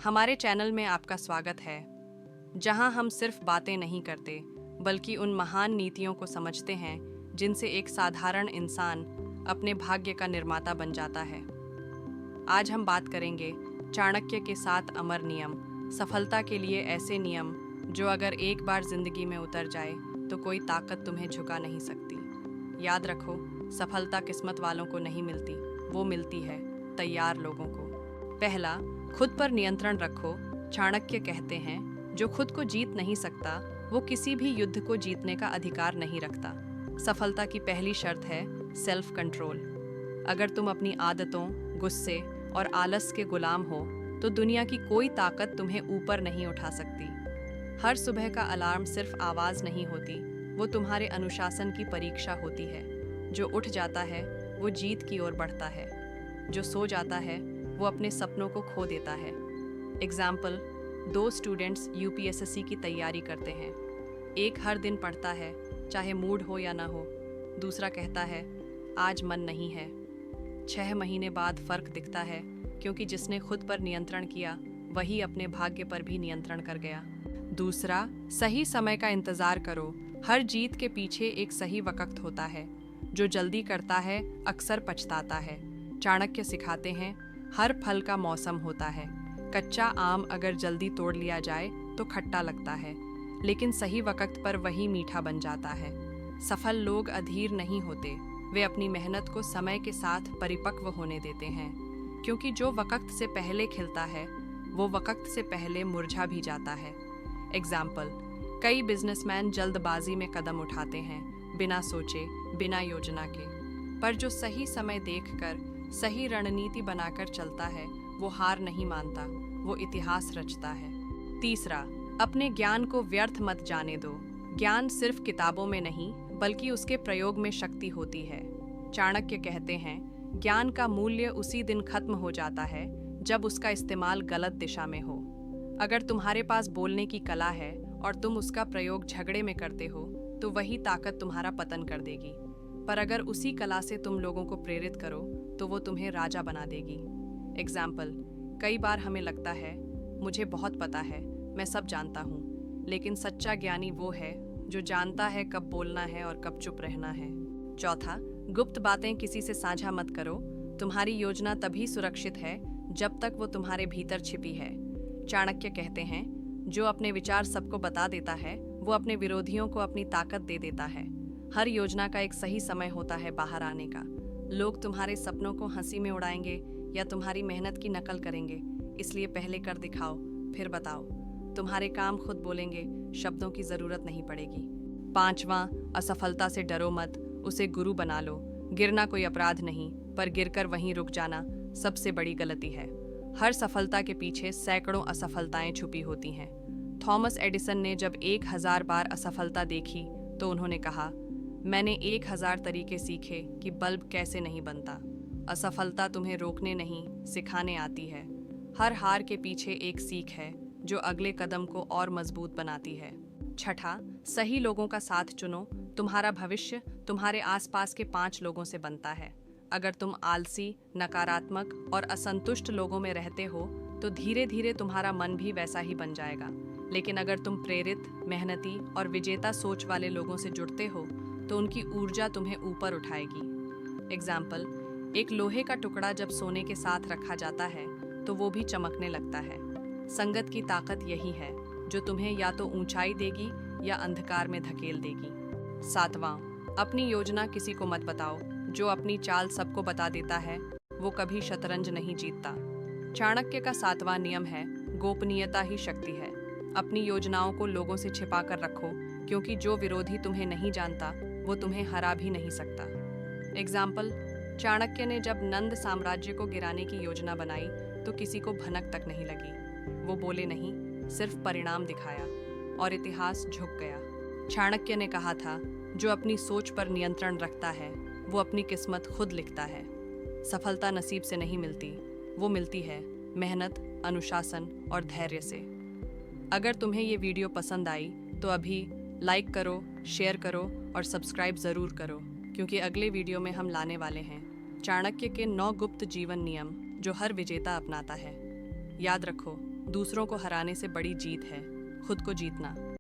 हमारे चैनल में आपका स्वागत है, जहां हम सिर्फ बातें नहीं करते बल्कि उन महान नीतियों को समझते हैं जिनसे एक साधारण इंसान अपने भाग्य का निर्माता बन जाता है। आज हम बात करेंगे चाणक्य के 7 अमर नियम, सफलता के लिए ऐसे नियम जो अगर एक बार जिंदगी में उतर जाए तो कोई ताकत तुम्हें झुका नहीं सकती। याद रखो, सफलता किस्मत वालों को नहीं मिलती, वो मिलती है तैयार लोगों को। पहला, खुद पर नियंत्रण रखो। चाणक्य कहते हैं, जो खुद को जीत नहीं सकता वो किसी भी युद्ध को जीतने का अधिकार नहीं रखता। सफलता की पहली शर्त है सेल्फ कंट्रोल। अगर तुम अपनी आदतों, गुस्से और आलस के गुलाम हो तो दुनिया की कोई ताकत तुम्हें ऊपर नहीं उठा सकती। हर सुबह का अलार्म सिर्फ आवाज़ नहीं होती, वो तुम्हारे अनुशासन की परीक्षा होती है। जो उठ जाता है वो जीत की ओर बढ़ता है, जो सो जाता है वो अपने सपनों को खो देता है। एग्जाम्पल, 2 स्टूडेंट्स यूपीएसएससी की तैयारी करते हैं। एक हर दिन पढ़ता है, चाहे मूड हो या ना हो। दूसरा कहता है, आज मन नहीं है। 6 महीने बाद फर्क दिखता है, क्योंकि जिसने खुद पर नियंत्रण किया वही अपने भाग्य पर भी नियंत्रण कर गया। दूसरा, सही समय का इंतज़ार करो। हर जीत के पीछे एक सही वक्त होता है। जो जल्दी करता है अक्सर पछताता है। चाणक्य सिखाते हैं, हर फल का मौसम होता है। कच्चा आम अगर जल्दी तोड़ लिया जाए तो खट्टा लगता है, लेकिन सही वक्त पर वही मीठा बन जाता है। सफल लोग अधीर नहीं होते, वे अपनी मेहनत को समय के साथ परिपक्व होने देते हैं, क्योंकि जो वक्त से पहले खिलता है वो वक्त से पहले मुरझा भी जाता है। एग्जाम्पल, कई बिजनेसमैन जल्दबाजी में कदम उठाते हैं, बिना सोचे, बिना योजना के। पर जो सही समय देखकर सही रणनीति बनाकर चलता है वो हार नहीं मानता, वो इतिहास रचता है। तीसरा, अपने ज्ञान को व्यर्थ मत जाने दो। ज्ञान सिर्फ किताबों में नहीं बल्कि उसके प्रयोग में शक्ति होती है। चाणक्य कहते हैं, ज्ञान का मूल्य उसी दिन खत्म हो जाता है जब उसका इस्तेमाल गलत दिशा में हो। अगर तुम्हारे पास बोलने की कला है और तुम उसका प्रयोग झगड़े में करते हो तो वही ताकत तुम्हारा पतन कर देगी। पर अगर उसी कला से तुम लोगों को प्रेरित करो तो वो तुम्हें राजा बना देगी। एग्जाम्पल, कई बार हमें लगता है मुझे बहुत पता है, मैं सब जानता हूँ, लेकिन सच्चा ज्ञानी वो है जो जानता है कब बोलना है और कब चुप रहना है। चौथा, गुप्त बातें किसी से साझा मत करो। तुम्हारी योजना तभी सुरक्षित है जब तक वो तुम्हारे भीतर छिपी है। चाणक्य कहते हैं, जो अपने विचार सबको बता देता है वो अपने विरोधियों को अपनी ताकत दे देता है। हर योजना का एक सही समय होता है बाहर आने का। लोग तुम्हारे सपनों को हंसी में उड़ाएंगे या तुम्हारी मेहनत की नकल करेंगे, इसलिए पहले कर दिखाओ, फिर बताओ। तुम्हारे काम खुद बोलेंगे, शब्दों की जरूरत नहीं पड़ेगी। पांचवां, असफलता से डरो मत, उसे गुरु बना लो। गिरना कोई अपराध नहीं, पर गिरकर वहीं रुक जाना सबसे बड़ी गलती है। हर सफलता के पीछे सैकड़ों असफलताएं छुपी होती हैं। थॉमस एडिसन ने जब 1000 बार असफलता देखी तो उन्होंने कहा, मैंने 1000 तरीके सीखे कि बल्ब कैसे नहीं बनता। असफलता तुम्हें रोकने नहीं, सिखाने आती है। हर हार के पीछे एक सीख है जो अगले कदम को और मजबूत बनाती है। छठा, सही लोगों का साथ चुनो। तुम्हारा भविष्य तुम्हारे आसपास के 5 लोगों से बनता है। अगर तुम आलसी, नकारात्मक और असंतुष्ट लोगों में रहते हो तो धीरे धीरे तुम्हारा मन भी वैसा ही बन जाएगा। लेकिन अगर तुम प्रेरित, मेहनती और विजेता सोच वाले लोगों से जुड़ते हो तो उनकी ऊर्जा तुम्हें ऊपर उठाएगी। एग्जाम्पल, एक लोहे का टुकड़ा जब सोने के साथ रखा जाता है तो वो भी चमकने लगता है। संगत की ताकत यही है जो तुम्हें या तो ऊंचाई देगी या अंधकार में धकेल देगी। सातवां, अपनी योजना किसी को मत बताओ। जो अपनी चाल सबको बता देता है वो कभी शतरंज नहीं जीतता। चाणक्य का 7वां नियम है, गोपनीयता ही शक्ति है। अपनी योजनाओं को लोगों से छिपा कर रखो, क्योंकि जो विरोधी तुम्हें नहीं जानता वो तुम्हें हरा भी नहीं सकता। एग्जाम्पल, चाणक्य ने जब नंद साम्राज्य को गिराने की योजना बनाई तो किसी को भनक तक नहीं लगी। वो बोले नहीं, सिर्फ परिणाम दिखाया और इतिहास झुक गया। चाणक्य ने कहा था, जो अपनी सोच पर नियंत्रण रखता है वो अपनी किस्मत खुद लिखता है। सफलता नसीब से नहीं मिलती, वो मिलती है मेहनत, अनुशासन और धैर्य से। अगर तुम्हें ये वीडियो पसंद आई तो अभी लाइक करो, शेयर करो और सब्सक्राइब ज़रूर करो, क्योंकि अगले वीडियो में हम लाने वाले हैं चाणक्य के 9 गुप्त जीवन नियम जो हर विजेता अपनाता है। याद रखो, दूसरों को हराने से बड़ी जीत है खुद को जीतना।